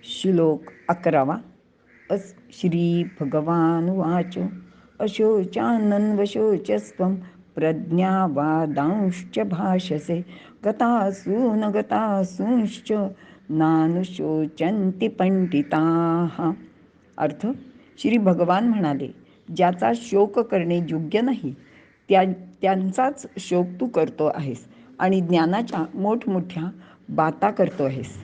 श्लोक 11 श्री भगवानुवाच अशोचानन्वशोचस्त्वं प्रज्ञावादांश्च भाषसे गतासु न गतासूंश्च नानुशोचन्ति पंडिताः. अर्थ, श्री भगवान म्हणाले, ज्याचा शोक करणे योग्य नाही त्यांचाच शोक तू करतो आहेस आणि ज्ञानाच्या मोठमोठ्या बाता करतो आहेस.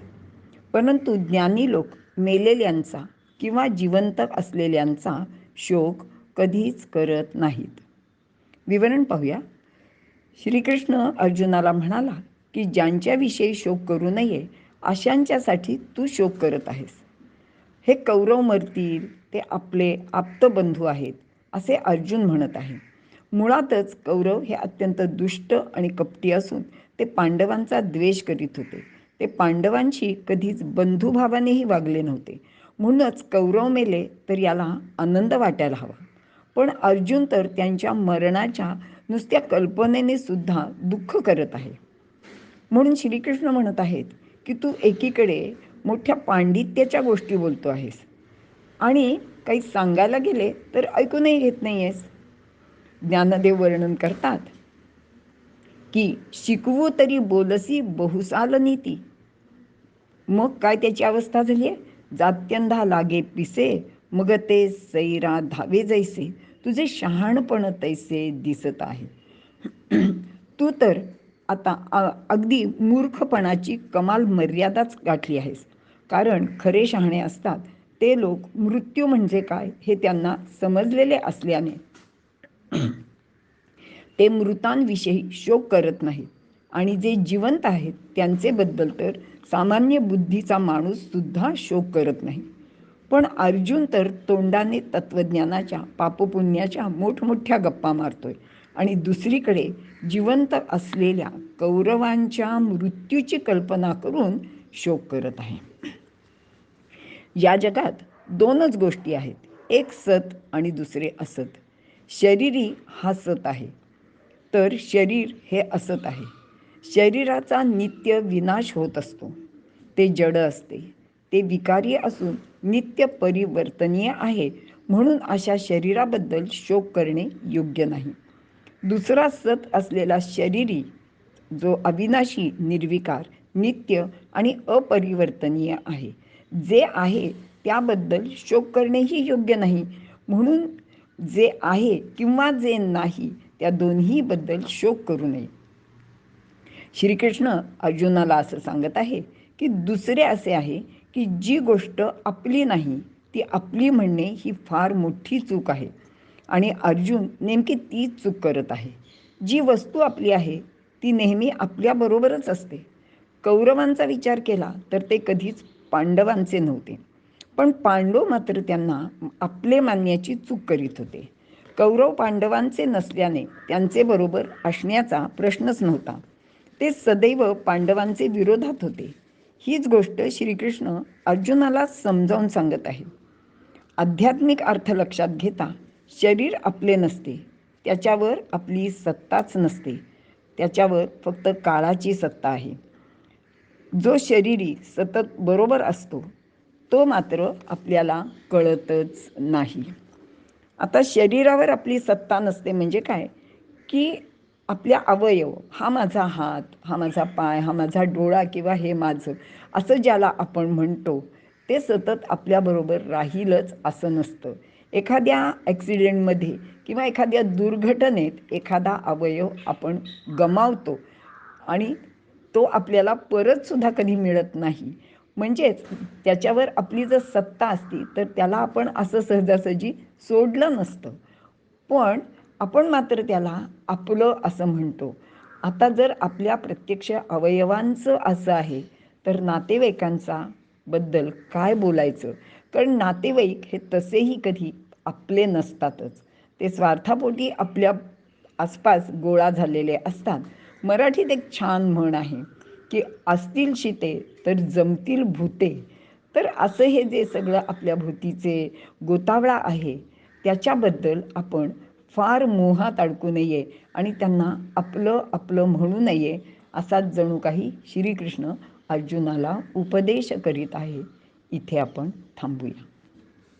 परंतु ज्ञानी लोक मेलेल्यांचा किंवा जिवंत असलेल्यांचा शोक कधीच करत नाहीत. विवरण पाहूया. श्रीकृष्ण अर्जुनाला म्हणाला की ज्यांच्याविषयी शोक करू नये अशांच्यासाठी तू शोक करत आहेस. हे कौरव मरतील, ते आपले आप्तबंधू आहेत असे अर्जुन म्हणत आहे. मुळातच कौरव हे अत्यंत दुष्ट आणि कपटी असून ते पांडवांचा द्वेष करीत होते. ते पांडवांशी कधीच बंधुभावानेही वागले नव्हते. म्हणूनच कौरव मेले तर याला आनंद वाटायला हवा. पण अर्जुन तर त्यांच्या मरणाच्या नुसत्या कल्पनेने सुद्धा दुःख करत आहे. म्हणून श्रीकृष्ण म्हणत आहेत की तू एकीकडे मोठ्या पांडित्याच्या गोष्टी बोलतो आहेस आणि काही सांगायला गेले तर ऐकूनही घेत नाही आहेस. ज्ञानदेव वर्णन करतात की शिकवू तरी बोलसी बहुसाल नीती. मग काय त्याची अवस्था झाली आहे? जात्यंधा लागे पिसे मग ते सैरा धावे जैसे, तुझे शहाणपण तैसे दिसत आहे. तू तर आता अगदी मूर्खपणाची कमाल मर्यादाच गाठली आहेस. कारण खरे शहाणे असतात ते लोक मृत्यू म्हणजे काय हे त्यांना समजलेले असल्याने ते मृतांविषयी शोक करत नाहीत आणि जे जिवंत आहेत त्यांचे बद्दल तर सामान्य बुद्धीचा माणूस सुद्धा शोक करत नाही. पण अर्जुन तर तोंडाने तत्वज्ञानाच्या पापपुण्याच्या मोठमोठ्या गप्पा मारतोय आणि दुसरीकडे जिवंत असलेल्या कौरवांच्या मृत्यूची कल्पना करून शोक करत आहे. या जगात दोनच गोष्टी आहेत, एक सत आणि दुसरे असत. शरीरी हा सत आहे तर शरीर हे असत आहे. शरीराचा नित्य विनाश होत असतो. ते जड असते, ते विकारी असून नित्य परिवर्तनीय आहे. म्हणून अशा शरीराबद्दल शोक करणे योग्य नाही. दुसरा सत असलेला शरीरी जो अविनाशी, निर्विकार, नित्य आणि अपरिवर्तनीय आहे, जे आहे त्याबद्दल शोक करणेही योग्य नाही. म्हणून जे आहे किंवा जे नाही त्या दोन्हीबद्दल शोक करू नये. श्रीकृष्ण अर्जुनाला असं सांगत आहे की दुसरे असे आहे की जी गोष्ट आपली नाही ती आपली म्हणणे ही फार मोठी चूक आहे आणि अर्जुन नेमकी तीच चूक करत आहे. जी वस्तू आपली आहे ती नेहमी आपल्याबरोबरच असते. कौरवांचा विचार केला तर ते कधीच पांडवांचे नव्हते, पण पांडव मात्र त्यांना आपले मानण्याची चूक करीत होते. कौरव पांडवांचे नसल्याने त्यांचे बरोबर असण्याचा प्रश्नच नव्हता. ते सदैव पांडवांचे विरोधात होते. हीच गोष्ट श्रीकृष्ण अर्जुनाला समजावून सांगत आहे. आध्यात्मिक अर्थ लक्षात घेता शरीर आपले नसते, त्याच्यावर आपली सत्ताच नसते, त्याच्यावर फक्त काळाची सत्ता आहे. जो शरीरी सतत बरोबर असतो तो मात्र आपल्याला कळतच नाही. आता शरीरावर आपली सत्ता नसते म्हणजे काय की आपल्या अवयव, हा माझा हात, हा माझा पाय, हा माझा डोळा किंवा हे माझं असं ज्याला आपण म्हणतो ते सतत आपल्याबरोबर राहीलच असं नसतं. एखाद्या ॲक्सिडेंटमध्ये किंवा एखाद्या दुर्घटनेत एखादा अवयव आपण गमावतो आणि तो आपल्याला परतसुद्धा कधी मिळत नाही. म्हणजेच त्याच्यावर आपली जर सत्ता असती तर त्याला आपण असं सहजासहजी सोडलं नसतं. पण आपण मात्र त्याला आपलं असं म्हणतो. आता जर आपल्या प्रत्यक्ष अवयवांचं असं आहे तर नातेवाईकांचा बद्दल काय बोलायचं? कारण नातेवाईक हे तसेही कधी आपले नसतातच. ते स्वार्थापोटी आपल्या आसपास गोळा झालेले असतात. मराठीत एक छान म्हण आहे की असतील शिते तर जमतील भूते. तर असं हे जे सगळं आपल्या भोवतीचे गोतावळा आहे त्याच्याबद्दल आपण फार मोहात अडकू नये आणि त्यांना आपलं आपलं म्हणू नये असाच जणू काही श्रीकृष्ण अर्जुनाला उपदेश करीत आहे. इथे आपण थांबूया.